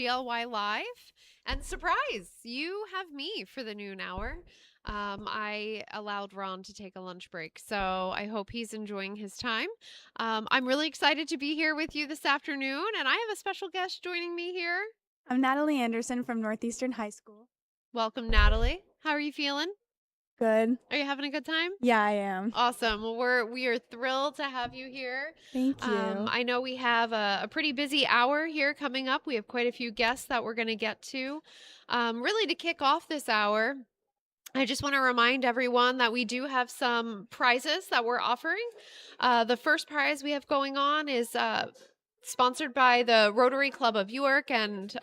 GLY Live. And surprise, you have me for the noon hour. I allowed Ron to take a lunch break, so I hope he's enjoying his time. I'm really excited to be here with you this afternoon, and I have a special guest joining me here. I'm Natalie Anderson from Northeastern High School. Welcome, Natalie. How are you feeling? Good. Are you having a good time? Yeah, I am. Awesome. Well, we are thrilled to have you here. Thank you. I know we have a pretty busy hour here coming up. We have quite a few guests that we're going to get to. Really, to kick off this hour, I just want to remind everyone that we do have some prizes that we're offering. The first prize we have going on is sponsored by the Rotary Club of York and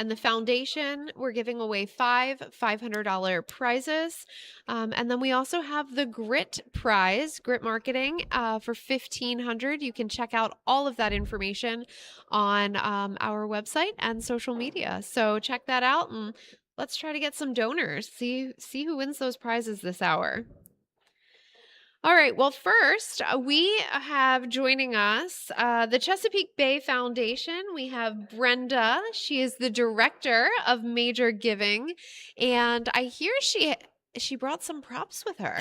the foundation. We're giving away five $500 prizes. And then we also have the Grit prize, Grit Marketing, for $1,500. You can check out all of that information on our website and social media. So check that out and let's try to get some donors. See who wins those prizes this hour. All right. Well, first, we have joining us the Chesapeake Bay Foundation. We have Brenda. She is the director of Major Giving, and I hear she brought some props with her.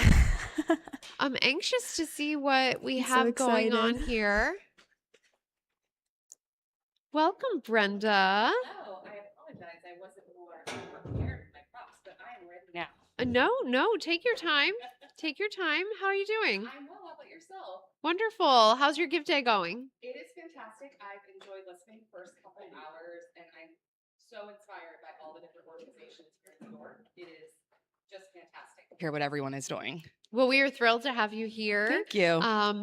I'm anxious to see what we have going on here. Welcome, Brenda. Oh, I apologize. I wasn't more prepared with my props, but I am ready now. No, take your time. Take your time. How are you doing? I'm well. How about yourself? Wonderful. How's your gift day going? It is fantastic. I've enjoyed listening the first couple of hours, and I'm so inspired by all the different organizations here in New York. It is just fantastic to hear what everyone is doing. Well, we are thrilled to have you here. Thank you.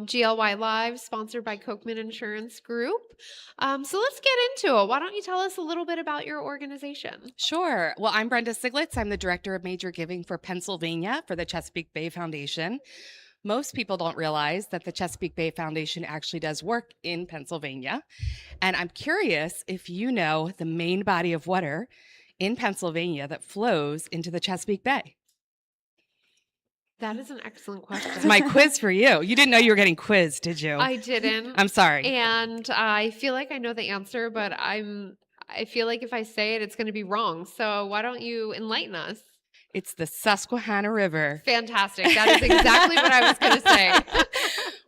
GLY Live, sponsored by Kochman Insurance Group. So let's get into it. Why don't you tell us a little bit about your organization? Sure. Well, I'm Brenda Siglitz. I'm the director of Major Giving for Pennsylvania for the Chesapeake Bay Foundation. Most people don't realize that the Chesapeake Bay Foundation actually does work in Pennsylvania. And I'm curious if you know the main body of water in Pennsylvania that flows into the Chesapeake Bay. That is an excellent question. It's my quiz for you. You didn't know you were getting quizzed, did you? I didn't. I'm sorry. And I feel like I know the answer, but I feel like if I say it, it's going to be wrong. So why don't you enlighten us? It's the Susquehanna River. Fantastic. That is exactly what I was going to say.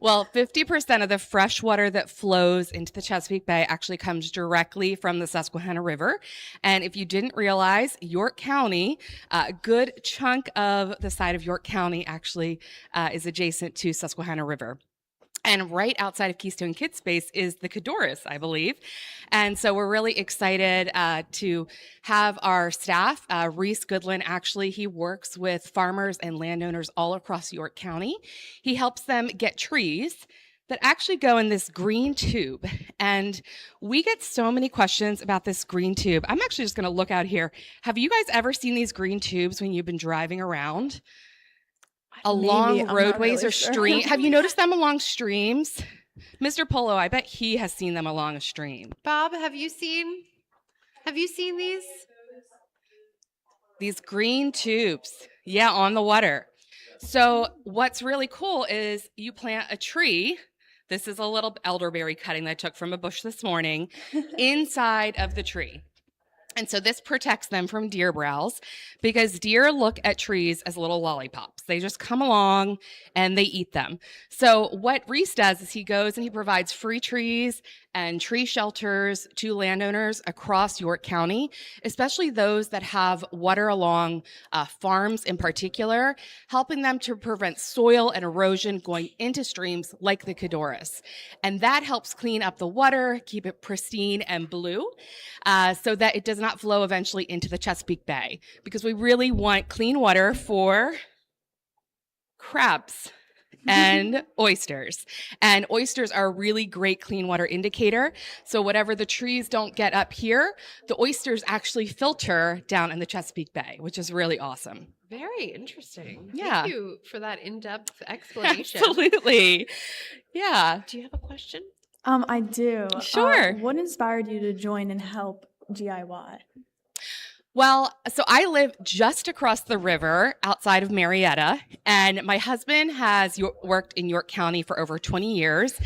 Well, 50% of the fresh water that flows into the Chesapeake Bay actually comes directly from the Susquehanna River. And if you didn't realize, York County, a good chunk of the side of York County actually is adjacent to Susquehanna River. And right outside of Keystone Kid Space is the Cadorus, I believe. And so we're really excited to have our staff. Reese Goodland, actually, he works with farmers and landowners all across York County. He helps them get trees that actually go in this green tube. And we get so many questions about this green tube. I'm actually just going to look out here. Have you guys ever seen these green tubes when you've been driving around? Along roadways or streams. Have you noticed them along streams? Mr. Polo, I bet he has seen them along a stream. Bob, have you seen these? These green tubes. Yeah, on the water. So what's really cool is you plant a tree. This is a little elderberry cutting that I took from a bush this morning inside of the tree. And so this protects them from deer browse because deer look at trees as little lollipops. They just come along and they eat them. So what Reese does is he goes and he provides free trees and tree shelters to landowners across York County, especially those that have water along farms in particular, helping them to prevent soil and erosion going into streams like the Cadorus. And that helps clean up the water, keep it pristine and blue, so that it does not flow eventually into the Chesapeake Bay, because we really want clean water for crabs and oysters. And oysters are a really great clean water indicator. So whatever the trees don't get up here, the oysters actually filter down in the Chesapeake Bay, which is really awesome. Very interesting. Yeah. Thank you for that in-depth explanation. Absolutely. Yeah. Do you have a question? I do. Sure. What inspired you to join and help GIY? Well, so I live just across the river outside of Marietta, and my husband has worked in York County for over 20 years.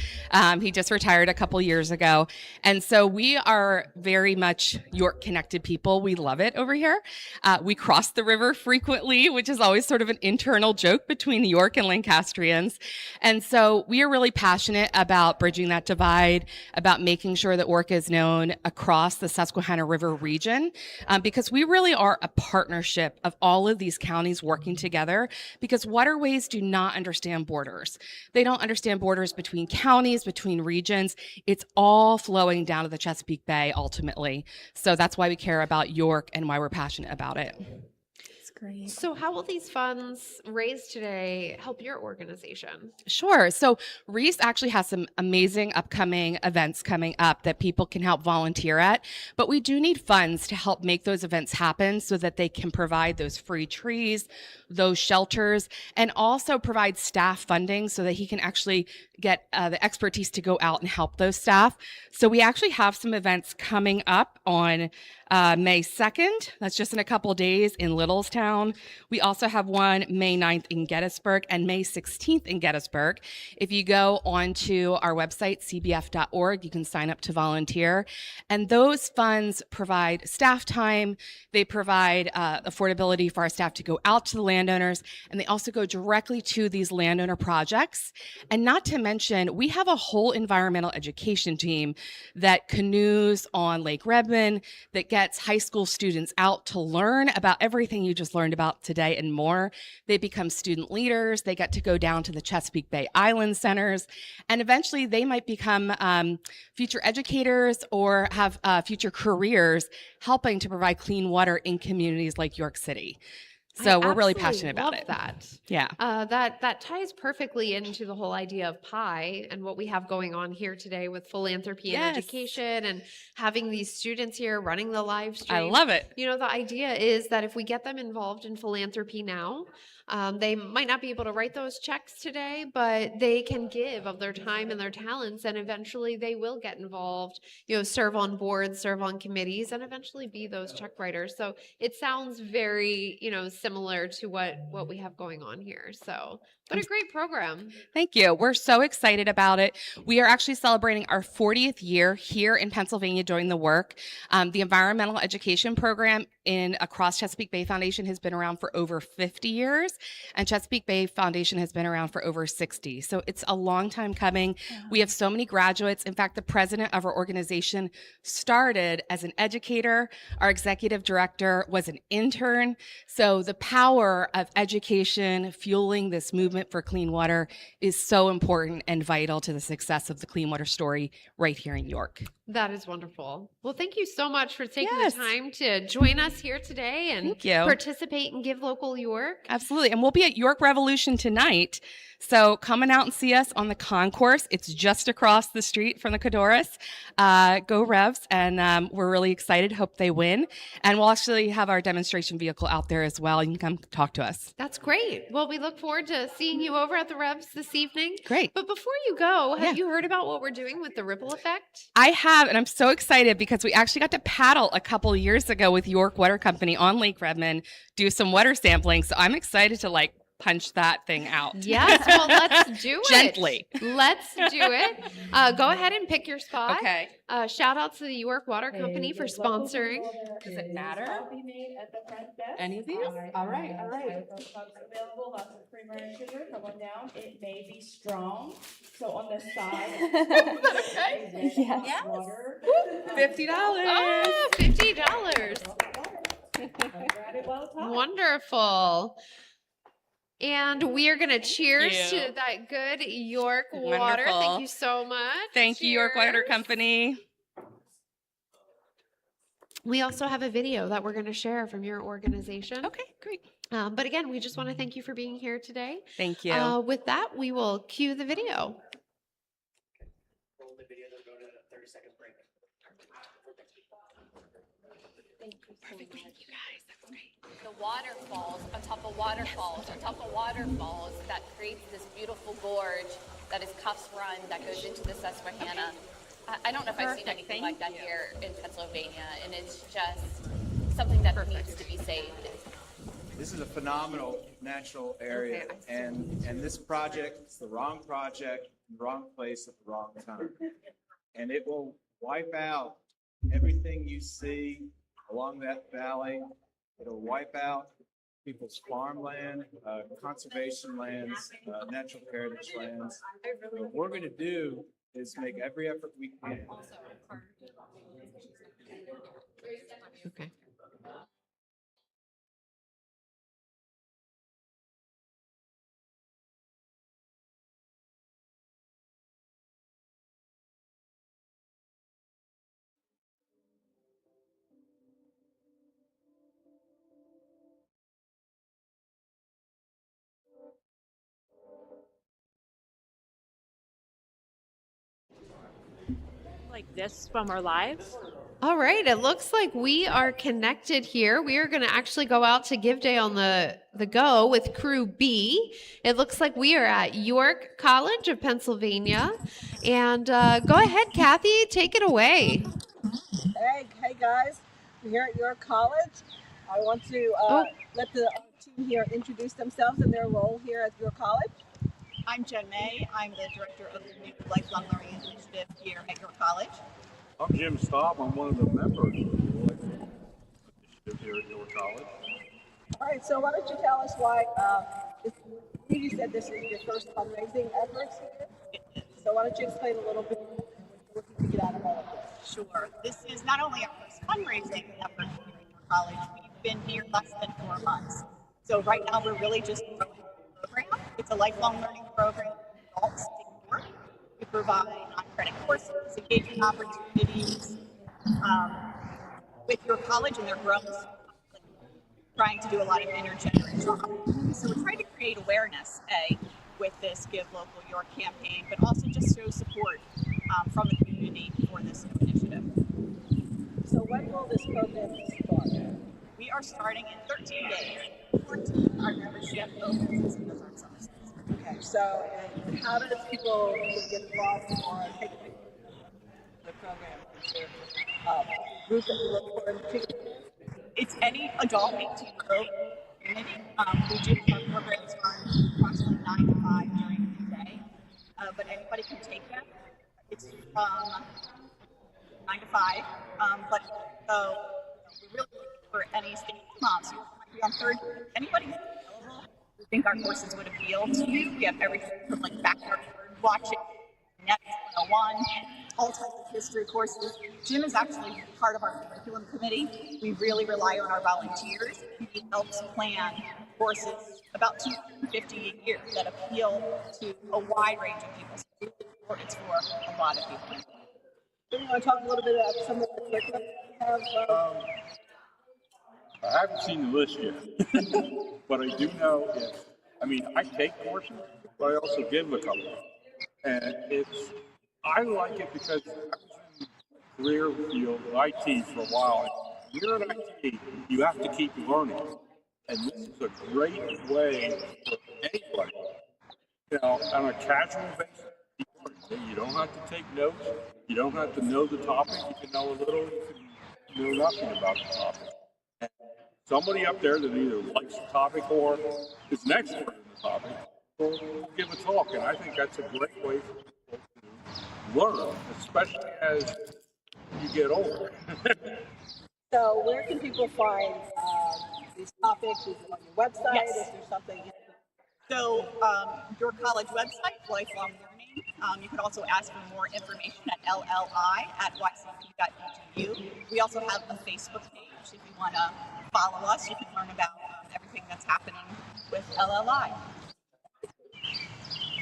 He just retired a couple years ago. And so we are very much York connected people. We love it over here. We cross the river frequently, which is always sort of an internal joke between York and Lancastrians. And so we are really passionate about bridging that divide, about making sure that work is known across the Susquehanna River region, because we really are a partnership of all of these counties working together, because waterways do not understand borders. They don't understand borders between counties, between regions. It's all flowing down to the Chesapeake Bay ultimately. So that's why we care about York and why we're passionate about it. That's great. So how will these funds raised today help your organization? Sure. So Reese actually has some amazing upcoming events coming up that people can help volunteer at, but we do need funds to help make those events happen so that they can provide those free trees, those shelters, and also provide staff funding so that he can actually get the expertise to go out and help those staff. So we actually have some events coming up on May 2nd. That's just in a couple days in Littlestown. We also have one May 9th in Gettysburg and May 16th in Gettysburg. If you go onto our website, cbf.org, you can sign up to volunteer. And those funds provide staff time. They provide affordability for our staff to go out to the landowners, and they also go directly to these landowner projects. And not to mention, we have a whole environmental education team that canoes on Lake Redmond, that gets high school students out to learn about everything you just learned about today and more. They become student leaders. They get to go down to the Chesapeake Bay Island centers, and eventually they might become future educators or have future careers helping to provide clean water in communities like York City. So we're really passionate about it. That. Yeah. That ties perfectly into the whole idea of PI and what we have going on here today with philanthropy and education and having these students here running the live stream. I love it. You know, the idea is that if we get them involved in philanthropy now, they might not be able to write those checks today, but they can give of their time and their talents, and eventually they will get involved, you know, serve on boards, serve on committees, and eventually be those check writers. So it sounds very, you know, similar to what we have going on here. So what a great program. Thank you. We're so excited about it. We are actually celebrating our 40th year here in Pennsylvania doing the work. The environmental education program across Chesapeake Bay Foundation has been around for over 50 years, and Chesapeake Bay Foundation has been around for over 60. So it's a long time coming. We have so many graduates. In fact, the president of our organization started as an educator. Our executive director was an intern. So the power of education fueling this movement for clean water is so important and vital to the success of the clean water story right here in York. That is wonderful. Well, thank you so much for taking the time to join us here today and participate in Give Local York. Absolutely. And we'll be at York Revolution tonight. So come on out and see us on the concourse. It's just across the street from the Cadoras. Go Revs. And we're really excited. Hope they win. And we'll actually have our demonstration vehicle out there as well. You can come talk to us. That's great. Well, we look forward to seeing you over at the Revs this evening. Great. But before you go, have you heard about what we're doing with the Ripple Effect? I have, and I'm so excited because we actually got to paddle a couple years ago with York Water Company on Lake Redmond, do some water sampling. So I'm excited to punch that thing out. Yes, well, let's do it. Gently. Let's do it. Go ahead and pick your spot. Okay. Shout out to the York Water Company for sponsoring. Does it matter? Any of these? All right. Available, lots of creamer and sugar. Come on down. It may be strong. So on the side, Yes. water. $50. Oh, $50. Wonderful. And we are going to cheers to that good York water. Wonderful. Thank you so much. Thank you, York Water Company. We also have a video that we're going to share from your organization. Okay, great. But again, we just want to thank you for being here today. Thank you. With that, we will cue the video. Roll the video, they'll go to the 30-second break. Perfect. Thank you guys. That was great. The waterfalls on top of waterfalls on top of waterfalls that creates this beautiful gorge that is Cuffs Run that goes into the Susquehanna. I don't know if I've seen anything like that here in Pennsylvania, and it's just something that needs to be saved. This is a phenomenal natural area, and this project is the wrong project, wrong place at the wrong time. And it will wipe out everything you see along that valley. It'll wipe out people's farmland, conservation lands, natural heritage lands. What we're going to do is make every effort we can. Okay. Like this from our lives. All right, it looks like we are connected here. We are going to actually go out to Give Day on the go with Crew B. It looks like we are at York College of Pennsylvania. And go ahead, Kathy, take it away. Hey guys, we're here at York College. I want to let the team here introduce themselves and their role here at York College. I'm Jen May. I'm the director of the new Lifelong Learning Initiative here at York College. I'm Jim Staub. I'm one of the members of the Lifelong Initiative here at York College. All right, so why don't you tell us why, you said this is your first fundraising efforts here? So why don't you explain a little bit what you're looking to get out of all of this? Sure. This is not only our first fundraising effort here at York College, we've been here less than 4 months. So right now we're really just growing the program. It's a lifelong learning program for adults in York. We provide non-credit courses, engagement opportunities with your college, and they're growing, trying to do a lot of intergenerational opportunities. So we're trying to create awareness, with this Give Local York campaign, but also just show support from the community for this new initiative. So when will this program start? We are starting in 13 days. 14 our membership opens as our services. Okay, so and how does people get involved or take the program? Is there a group that you look for in particular? It's any adult 18 year community. We do have programs run approximately 9 to 5 during the day, but anybody can take them. It's from 9 to 5, but so we're really looking for any state moms who might be on third. Anybody who's available, we think our courses would appeal to you. We have everything from like backyard bird watching, Net 101, all types of history courses. Jim is actually part of our curriculum committee. We really rely on our volunteers. He helps plan courses, about 250 a year, that appeal to a wide range of people. So it's really important for a lot of people. Do you want to talk a little bit about some of the curriculum you have? I haven't seen the list yet, but I do know I take courses, but I also give a couple. And I like it because I was in the career field of IT for a while. And you're in IT, you have to keep learning. And this is a great way for anybody, on a casual basis. You don't have to take notes. You don't have to know the topic. You can know a little. You can know nothing about the topic. And somebody up there that either likes the topic or is an expert in the topic will give a talk. And I think that's a great way for people to learn, especially as you get older. So where can people find these topics? Is it on your website? Yes. Is there something? So your college website, Lifelong Learning. You can also ask for more information at lli@ycp.edu. We also have a Facebook page. If you want to follow us, you can learn about everything that's happening with LLI.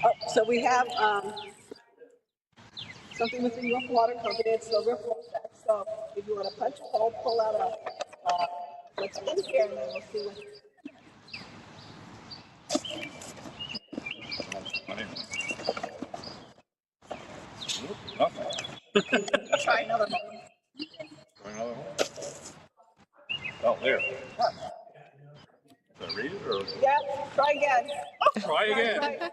Oh, so we have something with the York Water Company. It's the ripple effect. So if you want to punch a hole, pull out what's in here, and then we'll see what. Nothing. Try another one. Try another one. Oh, there. What? Did I read it or? Yeah, try again. Try again.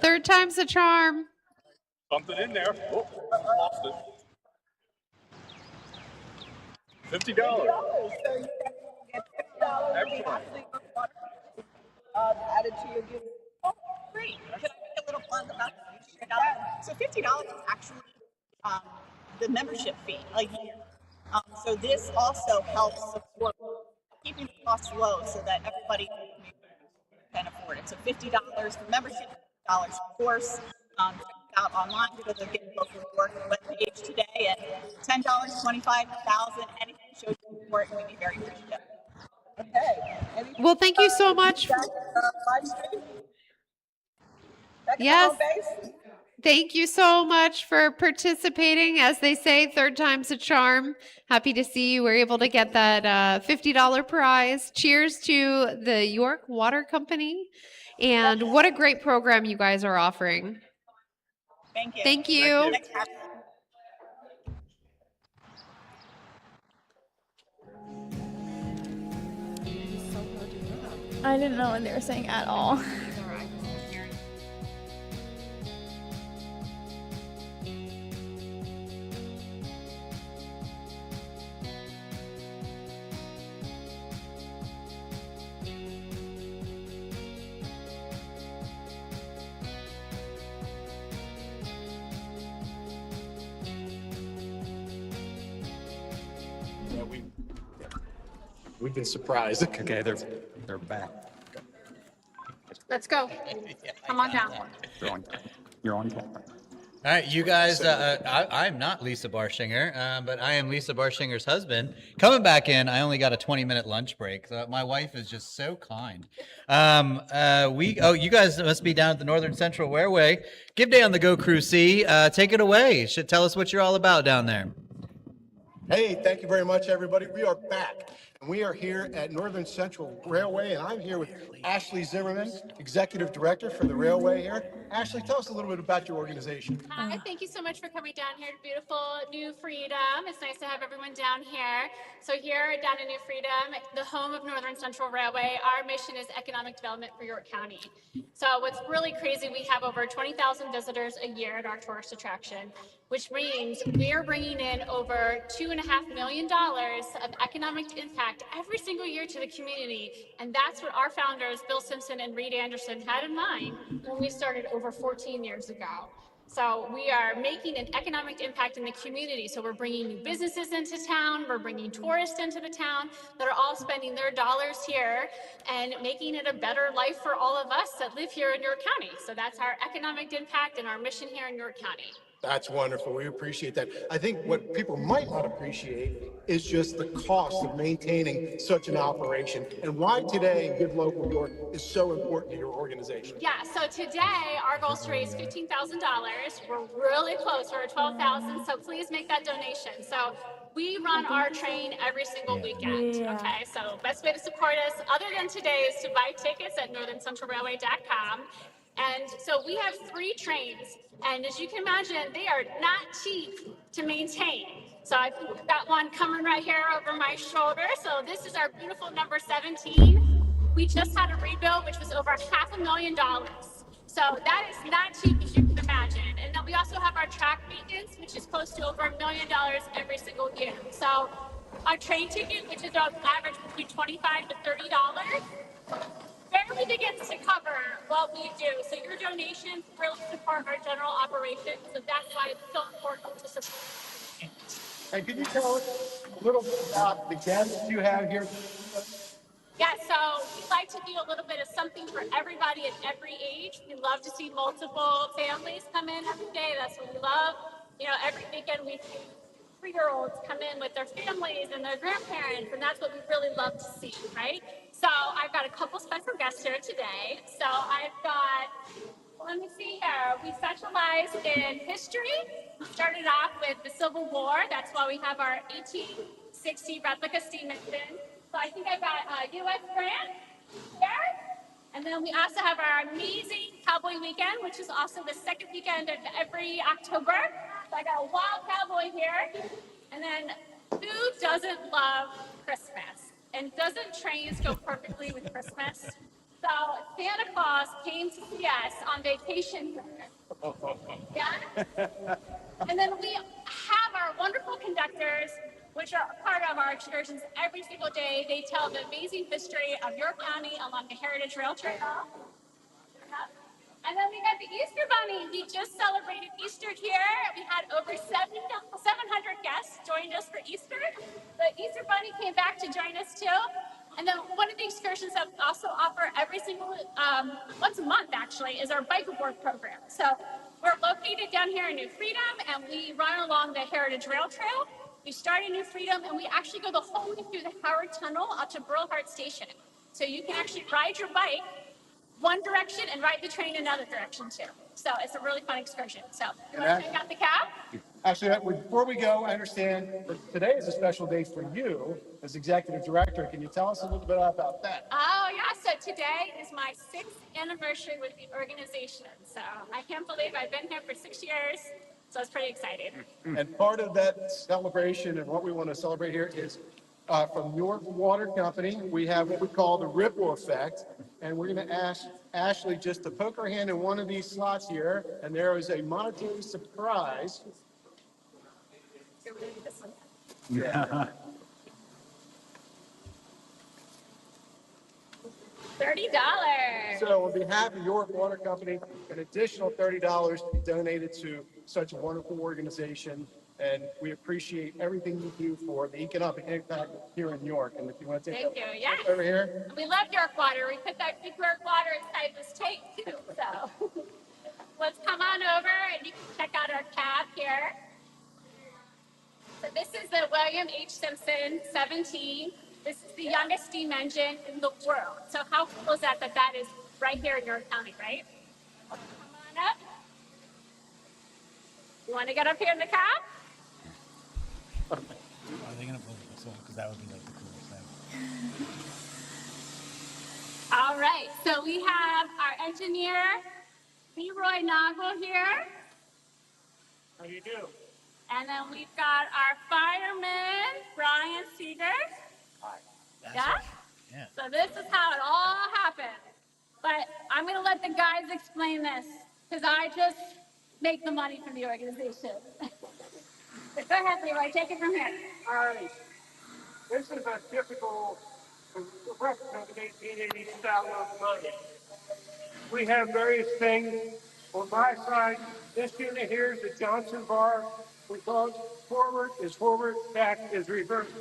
Third time's the charm. Something in there. Oh, lost it. $50. So you get $50 for the Ashley water added to your gift. Oh, great. Can I make a little plug about the $50? So $50 is actually the membership fee a year. So this also helps support keeping the costs low so that everybody can afford it. So $50 for membership, $50 for course. Check it out online. Go to the Get Local New York webpage today, and $10, $25,000, anything shows you support, and we'd be very appreciative. Okay. Well, thank you so much. Live stream? Back at Yes. the home base? Thank you so much for participating. As they say, third time's a charm. Happy to see you were able to get that $50 prize. Cheers to the York Water Company. And what a great program you guys are offering. Thank you. Thank you. Thanks for having me. I didn't know what they were saying at all. Yeah, we've been surprised. Okay, they're back. Let's go. Come on down. You're on camera. All right, you guys, I'm not Lisa Barshinger, but I am Lisa Barshinger's husband. Coming back in, I only got a 20-minute lunch break. So my wife is just so kind. You guys must be down at the Northern Central Railway. Give Day on the Go Crew C. Take it away. Should tell us what you're all about down there. Hey, thank you very much, everybody. We are back, and we are here at Northern Central Railway, and I'm here with Ashley Zimmerman, Executive Director for the Railway here. Ashley, tell us a little bit about your organization. Hi, thank you so much for coming down here to beautiful New Freedom. It's nice to have everyone down here. So here down in New Freedom, the home of Northern Central Railway, our mission is economic development for York County. So what's really crazy, we have over 20,000 visitors a year at our tourist attraction, which means we're bringing in over $2.5 million of economic impact every single year to the community. And that's what our founders, Bill Simpson and Reed Anderson, had in mind when we started over 14 years ago. So we are making an economic impact in the community. So we're bringing new businesses into town, we're bringing tourists into the town that are all spending their dollars here and making it a better life for all of us that live here in York County. So that's our economic impact and our mission here in York County. That's wonderful. We appreciate that. I think what people might not appreciate is just the cost of maintaining such an operation and why today Give Local York is so important to your organization. Yeah, so today our goal is to raise $15,000. We're really close. We're at $12,000, so please make that donation. So we run our train every single weekend, okay? So best way to support us, other than today, is to buy tickets at northerncentralrailway.com. And so we have 3 trains, and as you can imagine, they are not cheap to maintain. So I think we've got one coming right here over my shoulder. So this is our beautiful number 17. We just had a rebuild, which was over $500,000. So that is not cheap, as you can imagine. And then we also have our track maintenance, which is close to over $1 million every single year. So our train ticket, which is on average between $25 to $30, barely begins to cover what we do. So your donations really support our general operations. So that's why it's so important to support. And could you tell us a little bit about the guests you have here? Yeah, so we like to do a little bit of something for everybody at every age. We love to see multiple families come in every day. That's what we love. You know, every weekend we see 3-year-olds come in with their families and their grandparents, and that's what we really love to see, right? So I've got a couple special guests here today. So I've got, let me see here, we specialize in history. We started off with the Civil War. That's why we have our 1860 replica steam engine. So I think I've got U.S. Grant here. And then we also have our amazing Cowboy Weekend, which is also the second weekend of every October. So I got a wild cowboy here. And then who doesn't love Christmas? And doesn't trains go perfectly with Christmas? So Santa Claus came to see us on vacation here. Yeah? And then we have our wonderful conductors which are part of our excursions every single day. They tell the amazing history of your county along the Heritage Rail Trail. And then we got the Easter Bunny. We just celebrated Easter here. We had over 700 guests joined us for Easter. The Easter Bunny came back to join us too. And then one of the excursions that we also offer every single, once a month actually, is our bike aboard program. So we're located down here in New Freedom and we run along the Heritage Rail Trail. We start in New Freedom and we actually go the whole way through the Howard Tunnel out to Burlhart Station. So you can actually ride your bike one direction and ride the train another direction too. So it's a really fun excursion. So you want to check out the cab? Actually, before we go, I understand that today is a special day for you as executive director. Can you tell us a little bit about that? Oh yeah, so today is my 6th anniversary with the organization. So I can't believe I've been here for 6 years. So it's pretty exciting. And part of that celebration and what we want to celebrate here is from York Water Company, we have what we call the ripple effect. And we're going to ask Ashley just to poke her hand in one of these slots here. And there is a monetary surprise. Yeah. $30. So on behalf of York Water Company, an additional $30 to be donated to such a wonderful organization. And we appreciate everything you do for the economic impact here in York. And if you want to take over here. We love York Water. We put that York Water inside this tank too. So let's come on over and you can check out our cab here. So this is the William H. Simpson 17. This is the youngest steam engine in the world. So how cool is that that is right here in York County, right? Come on up. You want to get up here in the cab? Are they going to blow the whistle? Because that would be like the coolest thing. All right. So we have our engineer, Leroy Noggle here. How do you do? And then we've got our fireman, Brian Seeger. Hi. Yeah? So this is how it all happened. But I'm going to let the guys explain this because I just make the money from the organization. But go ahead, Leroy. Take it from here. All right. This is a typical replica of an 1880 style locomotive. We have various things. On my side, this unit here is the Johnson bar. We call it forward is forward, back is reverse.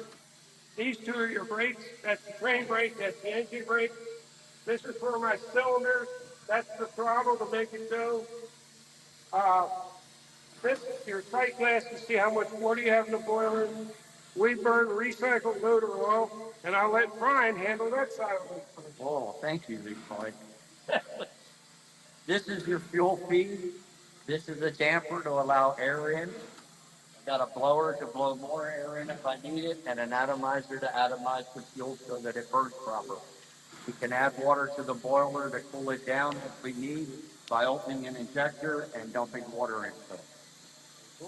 These two are your brakes. That's the train brake, that's the engine brake. This is for my cylinders. That's the throttle to make it go. This is your sight glass to see how much water you have in the boiler. We burn recycled motor oil, and I'll let Brian handle that side of it. Oh, thank you, Leroy. This is your fuel feed. This is a damper to allow air in. Got a blower to blow more air in if I need it, and an atomizer to atomize the fuel so that it burns properly. We can add water to the boiler to cool it down if we need by opening an injector and dumping water into it.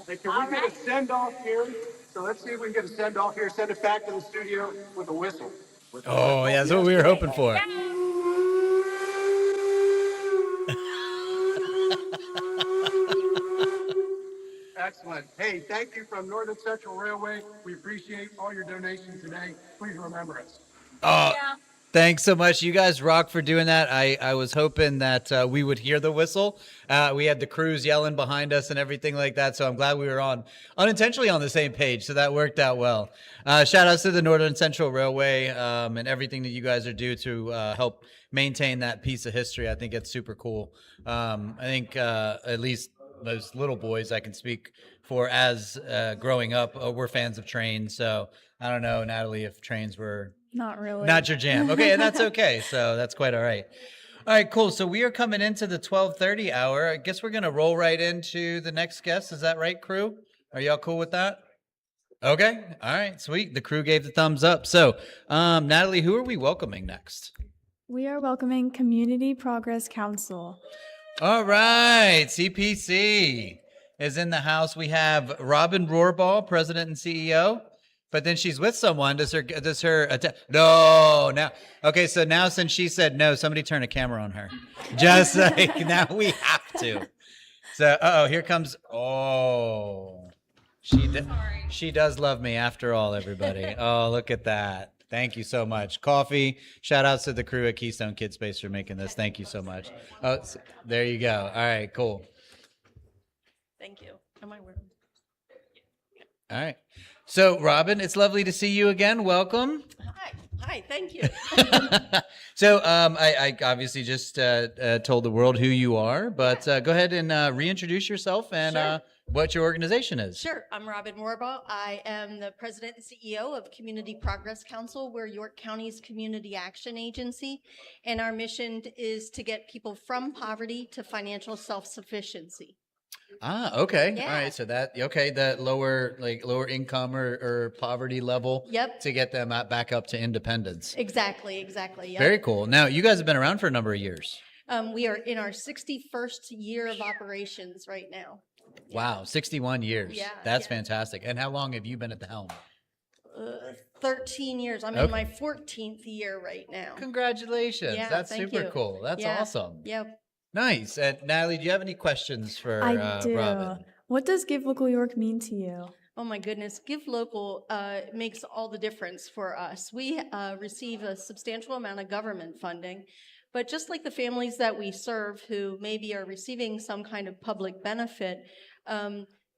Hey, can we get a send off here? So let's see if we can get a send off here. Send it back to the studio with a whistle. Oh, yeah, that's what we were hoping for. Excellent. Hey, thank you from Northern Central Railway. We appreciate all your donations today. Please remember us. Oh, thanks so much. You guys rock for doing that. I was hoping that we would hear the whistle. We had the crews yelling behind us and everything like that. So I'm glad we were unintentionally on the same page. So that worked out well. Shout outs to the Northern Central Railway and everything that you guys are doing to help maintain that piece of history. I think it's super cool. I think at least those little boys I can speak for as growing up, we're fans of trains. So I don't know, Natalie, if trains were Not really. not your jam. Okay, and that's okay. So that's quite all right. All right, cool. So we are coming into the 12:30 hour. I guess we're going to roll right into the next guest. Is that right, crew? Are y'all cool with that? Okay. All right, sweet. The crew gave the thumbs up. So, Natalie, who are we welcoming next? We are welcoming Community Progress Council. All right, CPC is in the house. We have Robin Rohrball, President and CEO, but then she's with someone. Does her no, now, okay, so now since she said no, somebody turn a camera on her. Just like, now we have to. So, here comes, She does love me after all, everybody. Oh, look at that. Thank you so much. Coffee. Shout outs to the crew at Keystone Kid Space for making this. Thank you so much. Oh, there you go. All right, cool. Thank you. Am I wearing? All right. So, Robin, it's lovely to see you again. Welcome. Hi, thank you. So, I obviously just told the world who you are, but go ahead and reintroduce yourself and Sure. what your organization is. Sure. I'm Robin Morbaugh. I am the president and CEO of Community Progress Council. We're York County's community action agency, and our mission is to get people from poverty to financial self-sufficiency. Ah, okay. Yeah. All right. So that lower income or poverty level. Yep. To get them back up to independence. Exactly. Yep. Very cool. Now, you guys have been around for a number of years. We are in our 61st year of operations right now. Wow, 61 years. Yeah, That's fantastic. And how long have you been at the helm? 13 years. I'm Okay. in my 14th year right now. Congratulations. Yeah, That's thank super you. cool. That's Yeah. awesome. Yep. Nice. And Natalie, do you have any questions for I do. Robin? What does Give Local York mean to you? Oh my goodness, Give Local makes all the difference for us. We receive a substantial amount of government funding, but just like the families that we serve who maybe are receiving some kind of public benefit,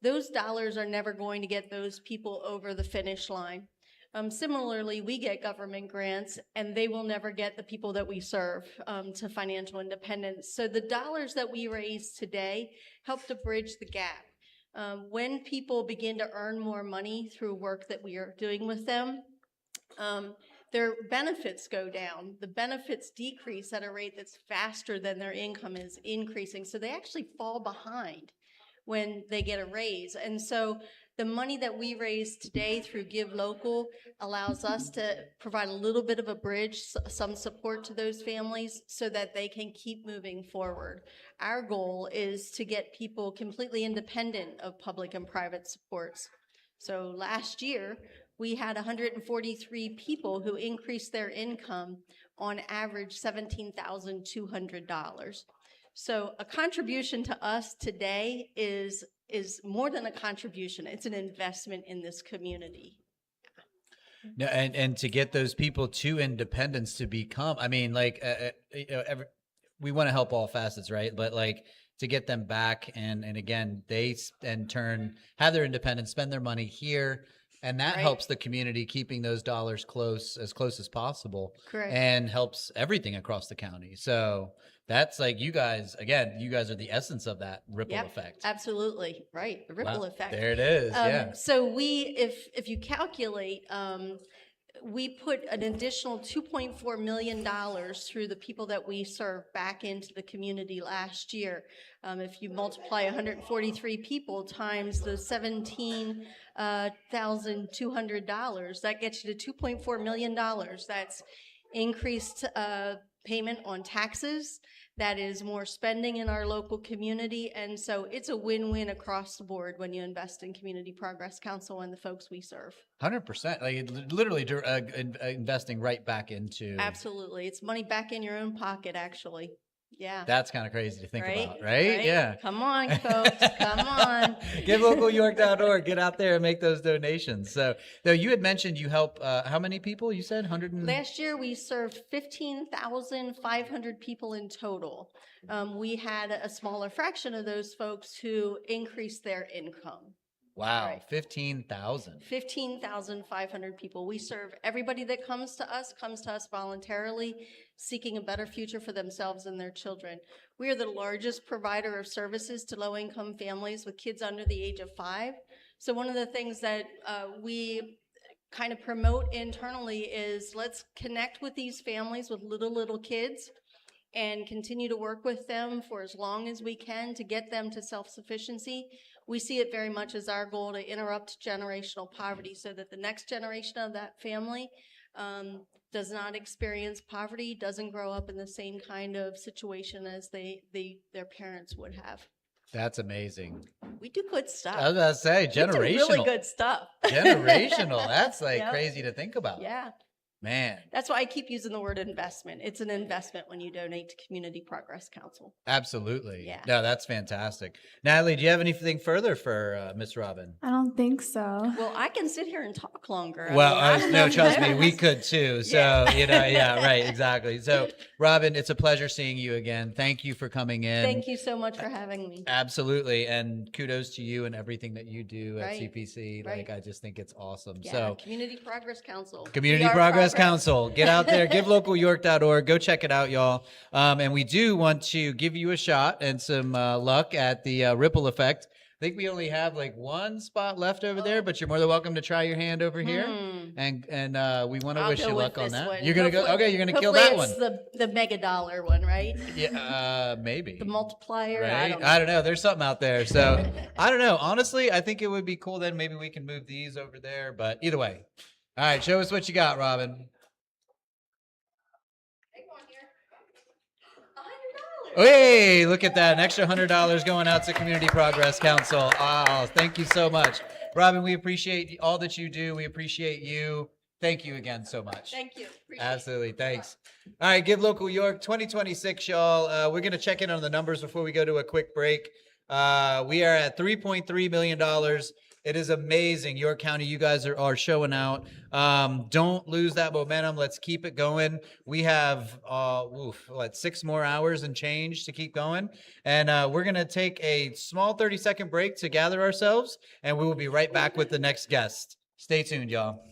those dollars are never going to get those people over the finish line. Similarly, we get government grants and they will never get the people that we serve to financial independence. So the dollars that we raise today help to bridge the gap. When people begin to earn more money through work that we are doing with them, their benefits go down. The benefits decrease at a rate that's faster than their income is increasing. So they actually fall behind when they get a raise. And so the money that we raise today through Give Local allows us to provide a little bit of a bridge, some support to those families so that they can keep moving forward. Our goal is to get people completely independent of public and private supports. So last year, we had 143 people who increased their income on average $17,200. So a contribution to us today is more than a contribution. It's an investment in this community. No, and to get those people to independence to become, I mean, like, we want to help all facets, right? But like to get them back and again, they in turn have their independence, spend their money here. And that helps the community, keeping those dollars as close as possible. Correct. And helps everything across the county. So that's like you guys are the essence of that ripple effect. Absolutely. Right. The ripple Wow, effect. there it is. Yeah. So if you calculate, we put an additional $2.4 million through the people that we serve back into the community last year. If you multiply 143 people times the $17,200, that gets you to $2.4 million. That's increased payment on taxes. That is more spending in our local community. And so it's a win-win across the board when you invest in Community Progress Council and the folks we serve. 100%. Like literally investing right back into. Absolutely. It's money back in your own pocket, actually. Yeah. That's kind of crazy to think about, right? Yeah. Come on, folks. Come on. GiveLocalYork.org. Get out there and make those donations. So, though you had mentioned you help how many people? You said 100 and... Last year we served 15,500 people in total. We had a smaller fraction of those folks who increased their income. Wow, Right. 15,000. 15,500 people. We serve everybody that comes to us voluntarily, seeking a better future for themselves and their children. We are the largest provider of services to low-income families with kids under the age of 5. So one of the things that we kind of promote internally is let's connect with these families with little kids and continue to work with them for as long as we can to get them to self-sufficiency. We see it very much as our goal to interrupt generational poverty so that the next generation of that family does not experience poverty, doesn't grow up in the same kind of situation as their parents would have. That's amazing. We do good stuff. I was about to say, generational. We do really good stuff. Generational. That's like Yep. crazy to think about. Yeah. Man. That's why I keep using the word investment. It's an investment when you donate to Community Progress Council. Absolutely. Yeah. No, that's fantastic. Natalie, do you have anything further for Miss Robin? I don't think so. Well, I can sit here and talk longer. Well, I don't know no, if trust me, we there's- could too. So, Yeah. yeah, right, exactly. So, Robin, it's a pleasure seeing you again. Thank you for coming in. Thank you so much for having me. Absolutely. And kudos to you and everything that you do at Right, CPC. right. Like, I just think it's awesome. Yeah, So, Community Progress Council. Community We are Progress Council. Get out there, givelocalyork.org. Go check it out, y'all. And we do want to give you a shot and some luck at the Ripple Effect. I think we only have like one spot left over there, but you're more than welcome to try your hand over here. And we want to I'll wish go you with luck on this that. one. You're gonna go. Hopefully- Okay, you're gonna kill that one. hopefully it's the mega dollar one, right? Yeah, maybe. The multiplier. Right? I don't know. There's something out there. So I don't know. Honestly, I think it would be cool then maybe we can move these over there. But either way. All right, show us what you got, Robin. Hey, look at that. An extra $100 going out to Community Progress Council. Oh, thank you so much. Robin, we appreciate all that you do. We appreciate you. Thank you again so much. Thank you. Absolutely. Thanks. All right, Give Local York 2026, y'all. We're going to check in on the numbers before we go to a quick break. We are at $3.3 million. It is amazing. York County, you guys are showing out. Don't lose that momentum. Let's keep it going. We have 6 more hours and change to keep going. And we're going to take a small 30-second break to gather ourselves, and we will be right back with the next guest. Stay tuned, y'all.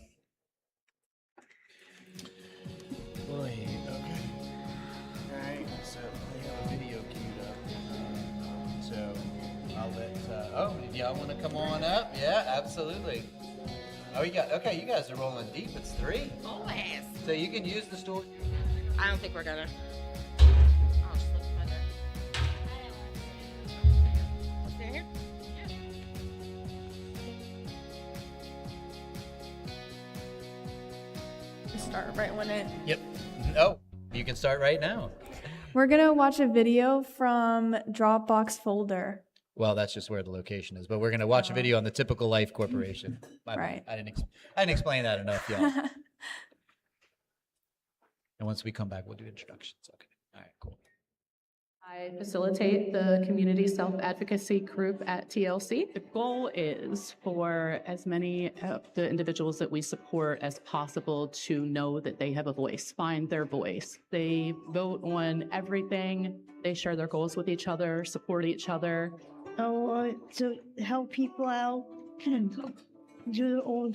Boy, okay. All right, so we have a video queued up. So I'll let, y'all want to come on up? Yeah, absolutely. Oh, you guys are rolling deep. It's 3. Always. So you can use the store. I don't think we're gonna. Start right when it. Yep. Oh, you can start right now. We're gonna watch a video from Dropbox folder. Well, that's just where the location is, but we're going to watch a video on the Typical Life Corporation. My bad. Right. I didn't explain that enough, y'all. And once we come back, we'll do introductions. Okay. All right, cool. I facilitate the community self-advocacy group at TLC. The goal is for as many of the individuals that we support as possible to know that they have a voice, find their voice. They vote on everything. They share their goals with each other, support each other. I want to help people out and do their own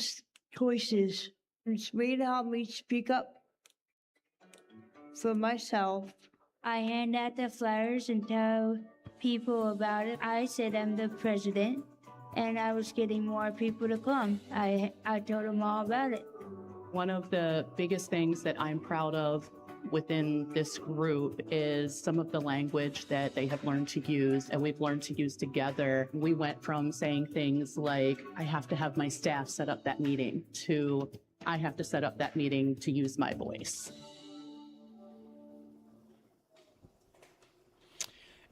choices. It's me to help me speak up for myself. I hand out the flyers and tell people about it. I said I'm the president, and I was getting more people to come. I told them all about it. One of the biggest things that I'm proud of within this group is some of the language that they have learned to use and we've learned to use together. We went from saying things like, I have to have my staff set up that meeting, to I have to set up that meeting to use my voice.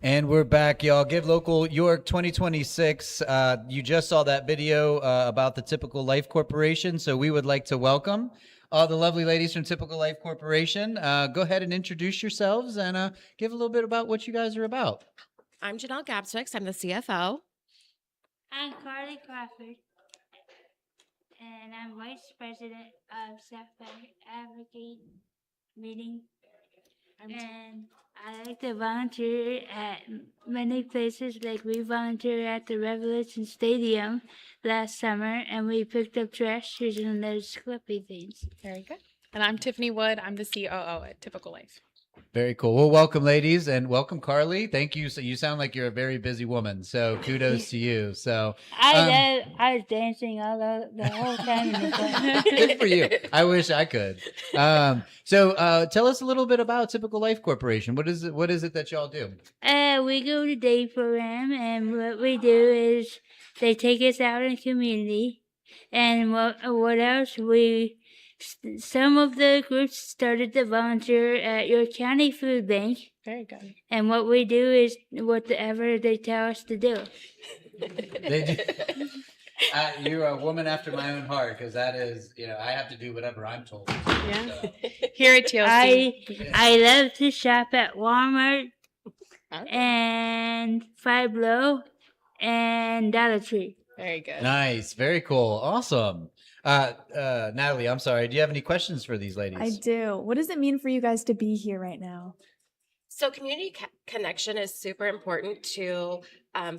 And we're back, y'all. Give Local York 2026. You just saw that video about the Typical Life Corporation, so we would like to welcome all the lovely ladies from Typical Life Corporation. Go ahead and introduce yourselves and give a little bit about what you guys are about. I'm Janelle Gabswicks. I'm the CFO. I'm Carly Crawford, and I'm Vice President of Self-Advocacy Meeting. And I like to volunteer at many places, like we volunteered at the Revolution Stadium last summer, and we picked up trash using those clippy things. Very good. And I'm Tiffany Wood. I'm the COO at Typical Life. Very cool. Well, welcome, ladies, and welcome, Carly. Thank you. So you sound like you're a very busy woman, so kudos to you. So I was dancing the whole time in the front. good for you. I wish I could. So tell us a little bit about Typical Life Corporation. What is it that y'all do? We go to day program, and what we do is they take us out in the community, and what else some of the groups started to volunteer at your county food bank. Very good. And what we do is whatever they tell us to do. You're a woman after my own heart, because that is, I have to do whatever I'm told. Yeah. So. Here at TLC. I love to shop at Walmart and Five Below and Dollar Tree. Very good. Nice. Very cool. Awesome. Natalie, I'm sorry. Do you have any questions for these ladies? I do. What does it mean for you guys to be here right now? So community connection is super important to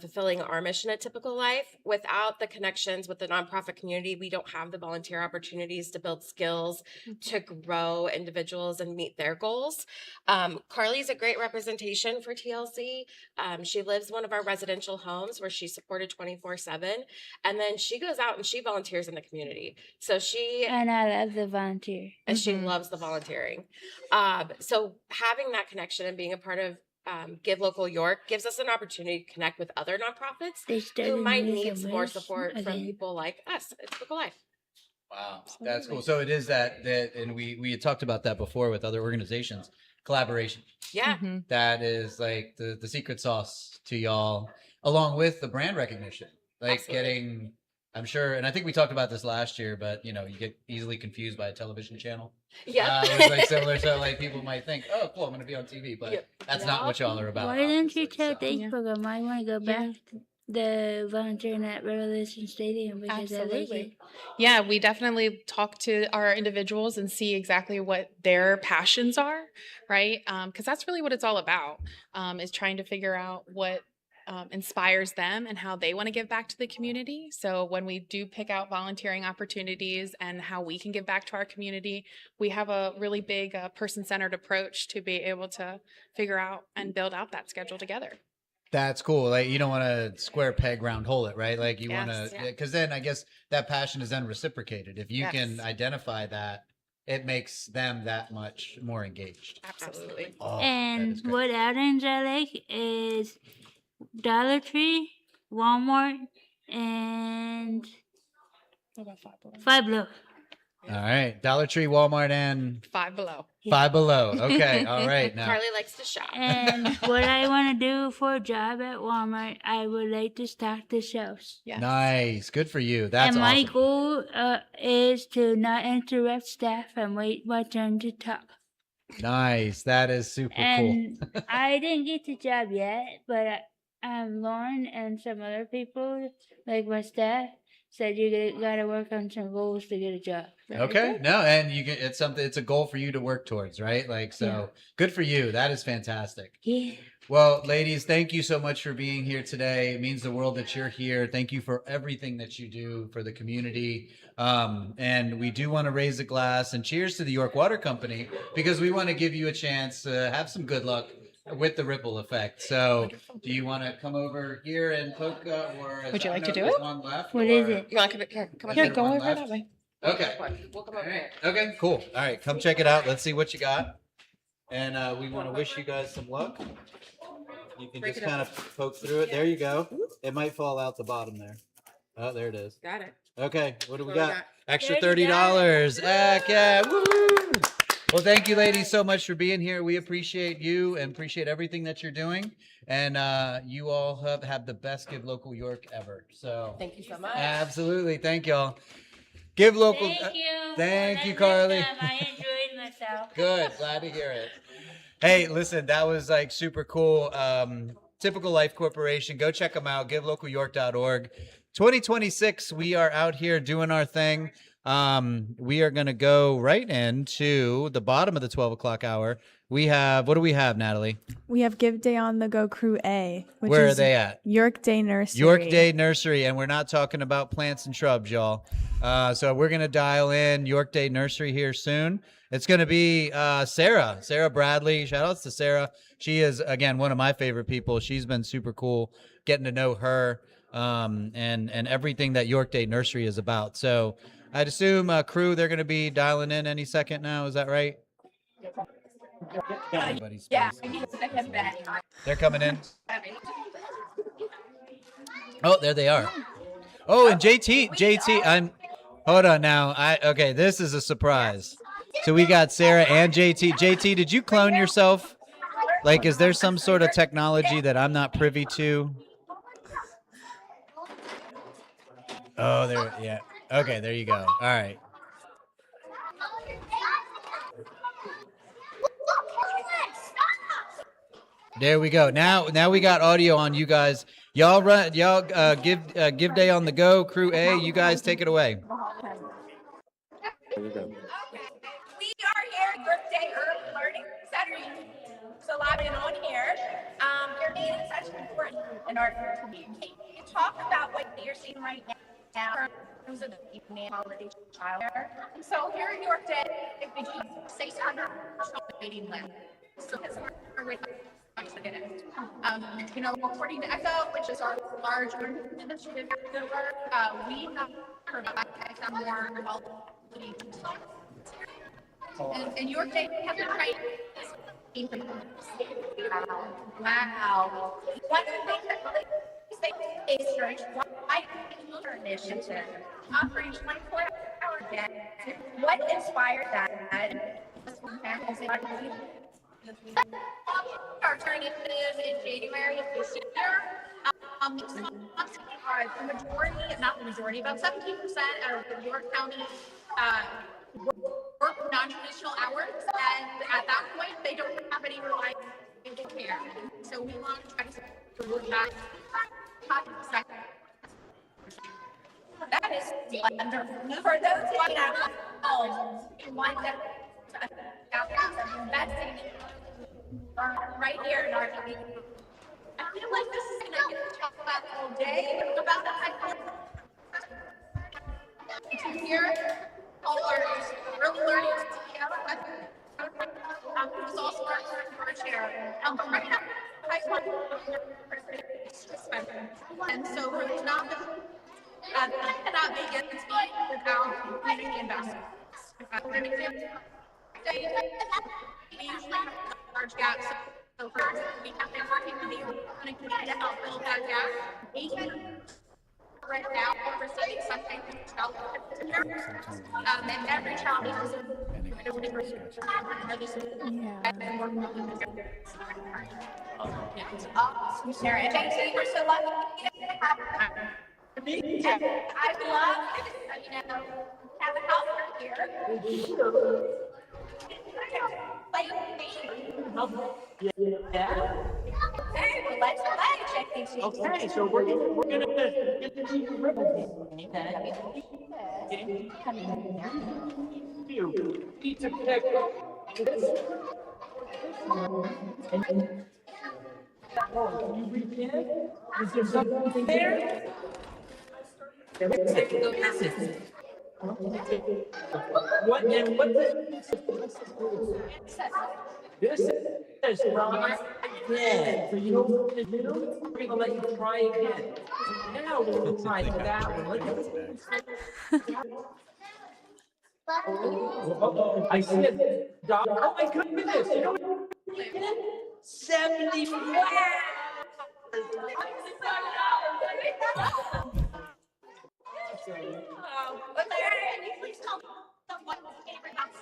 fulfilling our mission at Typical Life. Without the connections with the nonprofit community, we don't have the volunteer opportunities to build skills, to grow individuals and meet their goals. Carly's a great representation for TLC. She lives in one of our residential homes where she's supported 24/7. And then she goes out and she volunteers in the community. So And I love the volunteer. and she loves the volunteering. So having that connection and being a part of Give Local York gives us an opportunity to connect with other nonprofits who might need some more support from people like us at Typical Life. Wow, that's cool. So it is that, and we had talked about that before with other organizations, collaboration. Yeah. That is like the secret sauce to y'all, along with the brand recognition. Like Absolutely. getting, I'm sure, and I think we talked about this last year, but you get easily confused by a television channel. Yeah. It's like similar, so like people might think, oh, cool, I'm going to be on TV, but that's not what y'all are about. Why didn't you tell Facebook I might want to go back to the volunteering at Revolution Stadium because I like it? Absolutely. Yeah, we definitely talk to our individuals and see exactly what their passions are, right? Because that's really what it's all about, is trying to figure out what inspires them and how they want to give back to the community. So when we do pick out volunteering opportunities and how we can give back to our community, we have a really big person-centered approach to be able to figure out and build out that schedule together. That's cool. Like you don't want to square peg round hole it, right? Like you want Yes. to, because then I guess that passion is then reciprocated. If you can identify that, it makes them that much more engaged. Absolutely. Oh, And what outings I like is Dollar Tree, Walmart, and Five Below. All right. Dollar Tree, Walmart, and Five Below. Five Below. Okay. All right. Now, Carly likes to shop. And what I want to do for a job at Walmart, I would like to stock the shelves. nice. Good for you. That's and my awesome. goal is to not interrupt staff and wait my turn to talk. Nice. That is super And cool. I didn't get the job yet, but Lauren and some other people, like my staff, said you gotta work on some goals to get a job. Okay. No, and you get it's something. It's a goal for you to work towards, right? Like so. Good for you. That is fantastic. Yeah. Well, ladies, thank you so much for being here today. It means the world that you're here. Thank you for everything that you do for the community. And we do want to raise a glass and cheers to the York Water Company because we want to give you a chance to have some good luck with the ripple effect. So, do you want to come over here and poke, or Would you like to do there's it? one left? What or- is it? You want to come Is Here, there go one over left? that way. Okay. We'll come over here. Okay, cool. All right, come check it out. Let's see what you got. And we want to wish you guys some luck. You can Break just it kind up. of poke through it. There you go. It might fall out the bottom there. Oh, there it is. Got it. Okay, what do we What do we got? got? Extra $30. Heck yeah. Woo! Well, thank you, ladies, so much for being here. We appreciate you and appreciate everything that you're doing. And you all have the best Give Local York ever. So Thank you so much. absolutely. Thank y'all. Give Local. Thank you. Thank you, Next Carly. time, I enjoyed myself. Good. Glad to hear it. Hey, listen, that was like super cool. Typical Life Corporation. Go check them out. GiveLocalYork.org. 2026, we are out here doing our thing. We are going to go right into the bottom of the 12 o'clock hour. We have, what do we have, Natalie? We have Give Day on the Go Crew A. Which Where is are they at? York Day Nursery. York Day Nursery, and we're not talking about plants and shrubs, y'all. So we're going to dial in York Day Nursery here soon. It's going to be Sarah Bradley. Shout outs to Sarah. She is, again, one of my favorite people. She's been super cool getting to know her and everything that York Day Nursery is about. So I'd assume crew, they're going to be dialing in any second now. Is that right? Everybody's Yeah. They're coming in. Oh, there they are. Oh, and JT, hold on now. Okay, this is a surprise. So we got Sarah and JT. JT, did you clone yourself? Like, is there some sort of technology that I'm not privy to? Oh, there. Yeah. Okay, there you go. All right. There we go. Now we got audio on you guys. Y'all run. Y'all give day on the go. Crew A, you guys take it away. We are here, birthday early learning Saturday. So a lot going on here. Your data is such important in our community. You talk about what you're seeing right now in terms of the evening holiday childcare. So here in York Day, we do 600 waiting list. So it's our wait list to get it. You know, according to ECHO, which is our large initiative network, we have provided some more quality. And York Day has been trying. Wow. One of the things that really is church, why initiative offering 24-hour day. What inspired that? Our turning in January of this year. The majority, not the majority, about 17% of York County work non-traditional hours, and at that point, they don't have any reliable care. So we want to try to work that. That is wonderful. For those watching at home, you want them to investing right here in our community. I feel like this is going to talk about all day about the high to hear all our early learning who's also our chair. But right now, I want and so it's not that cannot make it without community investments. We usually have large gaps. So first, we have been working with the community to help fill that gap. Right now, we're receiving something from child and every child is Sarah, and Jason, we're so lucky to have I love, have a house right here. Yeah. Hey, well, let's play, Jason. Okay, so we're gonna get the team ribbon. You need to pick can you read it? Is there something there? What and what this says try again. So you don't we're gonna let you try again. Now we're gonna try that one. Oh, I see it. Oh my goodness! You know what? 70. But can you please tell someone favorite house?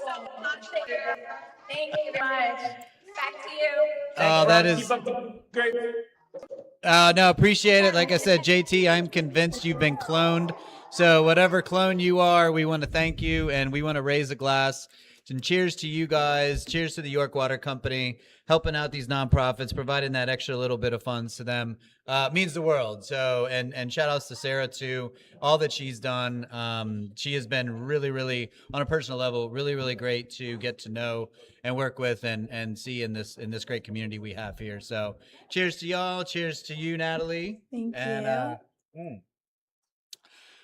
So much there. Thank you very much. Back to you. Oh, that is. No, appreciate it. Like I said, JT, I'm convinced you've been cloned. So whatever clone you are, we want to thank you, and we want to raise a glass. And cheers to you guys. Cheers to the York Water Company, helping out these nonprofits, providing that extra little bit of funds to them. Means the world. So, and shout outs to Sarah too, all that she's done. She has been really, really, on a personal level, really, really great to get to know and work with and see in this great community we have here. So cheers to y'all. Cheers to you, Natalie. Thank you.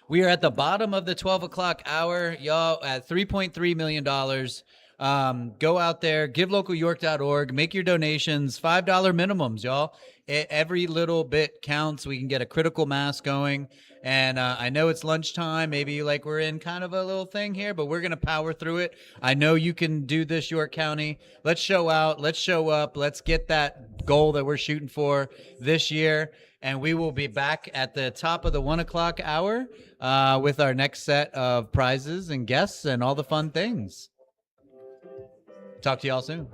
We are at the bottom of the 12 o'clock hour, y'all, at $3.3 million. Go out there, givelocal.york.org, make your donations, $5 minimums, y'all. Every little bit counts. We can get a critical mass going. And I know it's lunchtime. Maybe like we're in kind of a little thing here, but we're going to power through it. I know you can do this, York County. Let's show out. Let's show up. Let's get that goal that we're shooting for this year. And we will be back at the top of the 1 o'clock hour with our next set of prizes and guests and all the fun things. Talk to y'all soon.